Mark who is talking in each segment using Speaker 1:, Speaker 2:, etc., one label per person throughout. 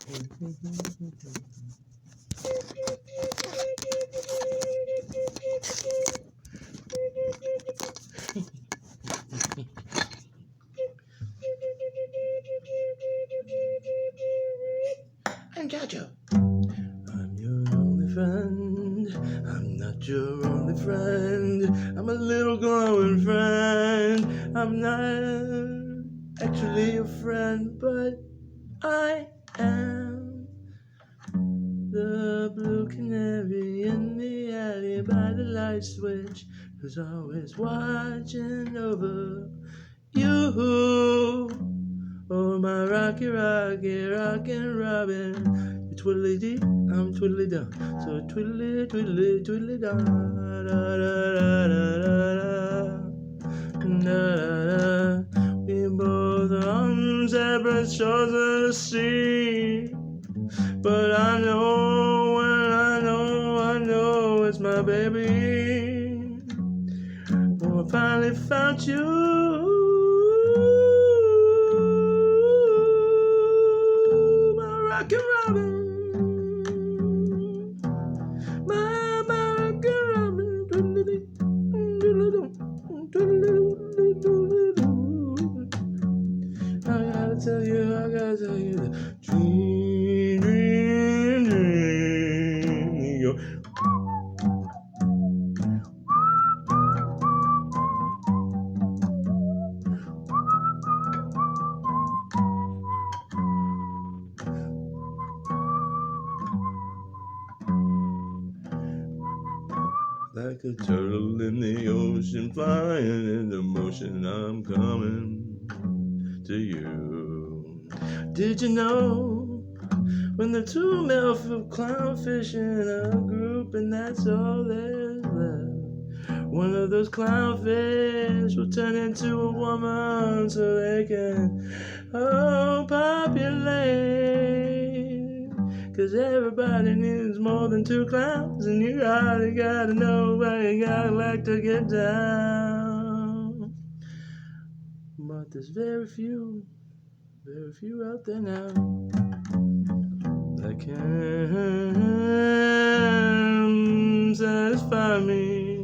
Speaker 1: I'm Jojo. I'm your only friend. I'm not your only friend. I'm a little glowing friend. I'm not actually your friend, but I am the blue canary in the alley by the light switch, who's always watching over you. Oh, my rocky, rockin' robin. You twiddly dee, I'm twiddly dum. So twiddly, twiddly, twiddly da da da da da da da da. We both are on separate shores of the sea, but I know, and I know it's my baby. Oh, I finally found you. Rockin' Robin, my rockin' Robin, I gotta tell you the dream, yo. Like a turtle in the ocean, flying in the motion, I'm coming to you. Did you know, when the two male clownfish in a group and that's all there's left, one of those clownfish will turn into a woman so they can populate. 'Cause everybody needs more than two clowns, and you gotta know how you gotta like to get down. But there's very few out there now that can satisfy me.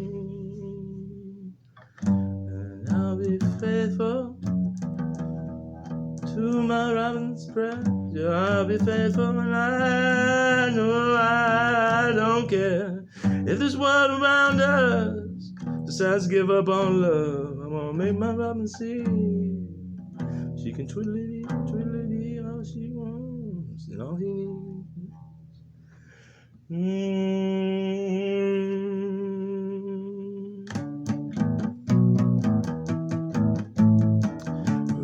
Speaker 1: And I'll be faithful to my robin's prayer. Yeah, I'll be faithful, and I know I don't care if this world around us decides to give up on love. I'm gonna make my robin see she can twiddly-dee all she wants and all he needs.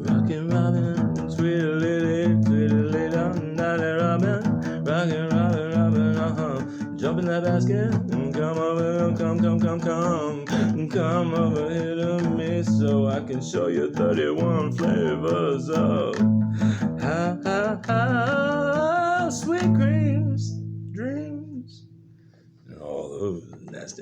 Speaker 1: Rockin' Robin, twiddly-dee-dum, dolly Robin, rockin' Robin, jump in that basket and come over, come over here to me so I can show you 31 flavors of sweet dreams, and all those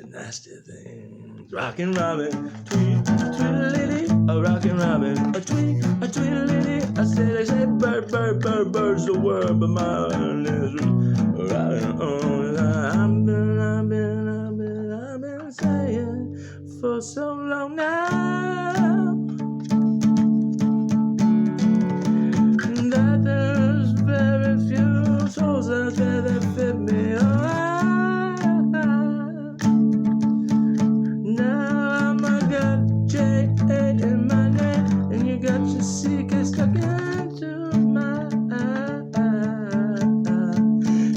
Speaker 1: nasty things. Rockin' Robin, tweedledee, a rockin' Robin, a tweedledee. I say bird's the word, but mine is Robin. I've been saying for so long now that there's very few souls out there that fit me. Now I got J.A. in my name, and you got your C.K. stuck into my eye.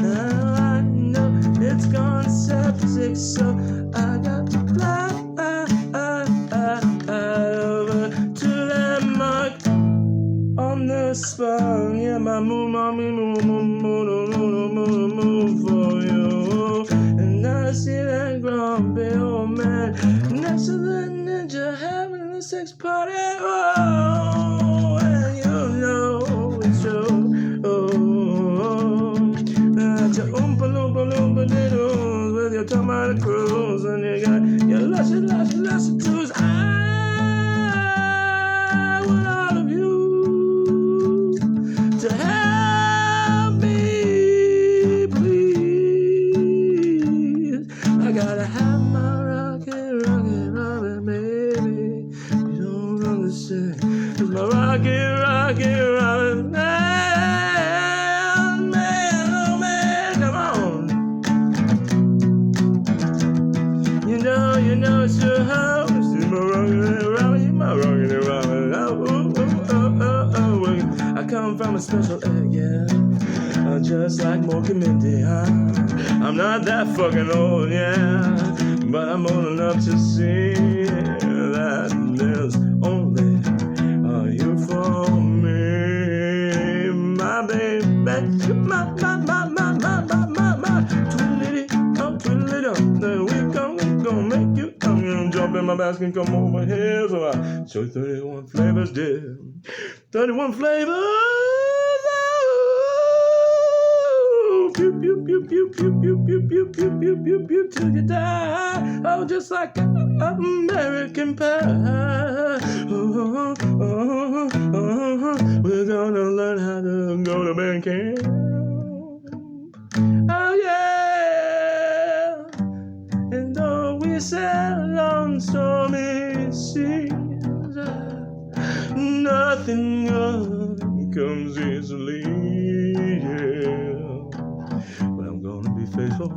Speaker 1: Now I know it's gone septic, so I got to fly over to that mark on the spot. Yeah, my moon. special egg, yeah. Just like Morky Mindy, I'm not that fucking old, yeah, but I'm old enough to see that there's only you for me, my baby, my twiddly, oh twiddly, then we gonna make you come and jump in my basket and come over here. So I show you 31 flavors, dear, 31 flavors. Pew, pew, pew, pew, pew, pew, pew, pew, pew, pew, pew, pew, till you die. Oh, just like American pie. Oh, oh, oh, we're gonna learn how to go to band camp. Oh, yeah. And though we sail on stormy seas, nothing good comes easily, yeah. Faithful,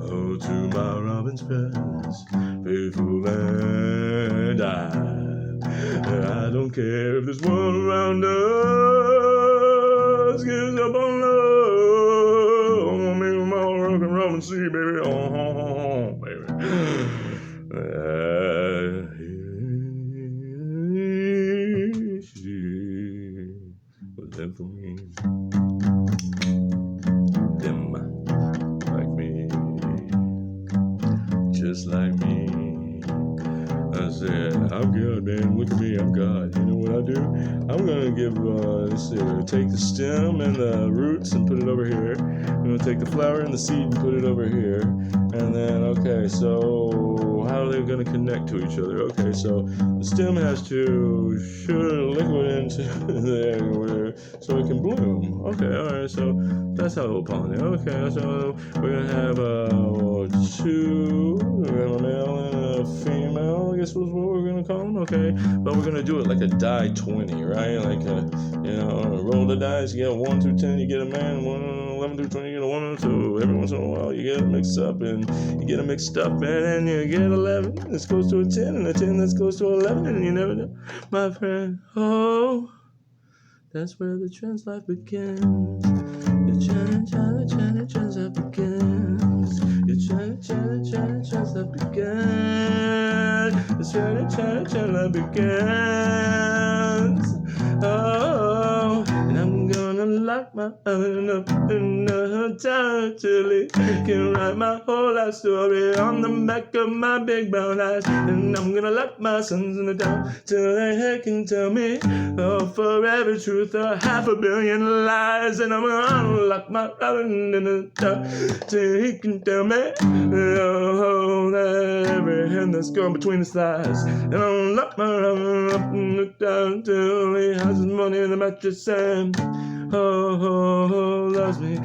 Speaker 1: oh, to my robin's best, faithful and I don't care if this world around us gives up on love. I'm gonna make them all rock and roll and see, baby, oh, baby. She was there for me. Just like me. I said, I'm good, man. Look at me, I'm God. You know what I do? I'm gonna give take the stem and the roots and put it over here. I'm gonna take the flower and the seed and put it over here. And then, okay, so how are they gonna connect to each other? Okay, so the stem has to shoot a liquid into there so it can bloom. Okay, alright, so that's how we'll pollinate. Okay, so we're gonna have two, we're gonna have a male and a female, I guess was what we're gonna call them. Okay, but we're gonna do it like a die 20, right? Like roll the dice, you get 1 through 10, you get a man, 11 through 20, you get a woman. So every once in a while you get it mixed up, and you get it mixed up, and you get 11 that's close to a 10, and a 10 that's close to 11, and you never know, my friend. Oh, that's where the trans life begins. The trans life begins. The trans life begins. The trans life begins. Oh, and I'm gonna lock my oven up in the hotel till it can write my whole life story on the back of my big brown eyes. And I'm gonna lock my sons in the town till they can tell me, oh, for every truth, 500 million lies. And I'm gonna lock my oven in the town till he can tell me, oh, that every hand that's gone between his thighs. And I'm gonna lock my oven up in the town till he has his money in the mattress and loves me.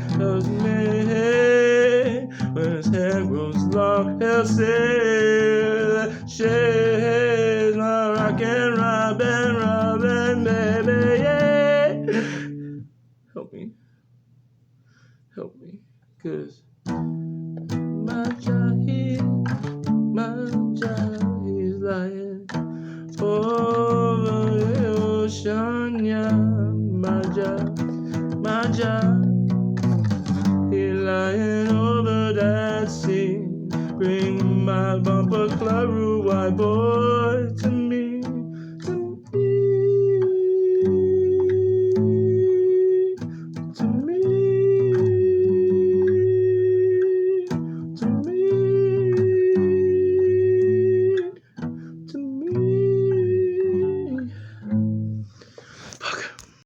Speaker 1: When his hair grows long, he'll say that she's my rockin' Robin, baby, yeah. Help me, 'cause my child, he's lying over the ocean, yeah. My job, he lying over that sea. Bring my bumper club, white boy, tonight.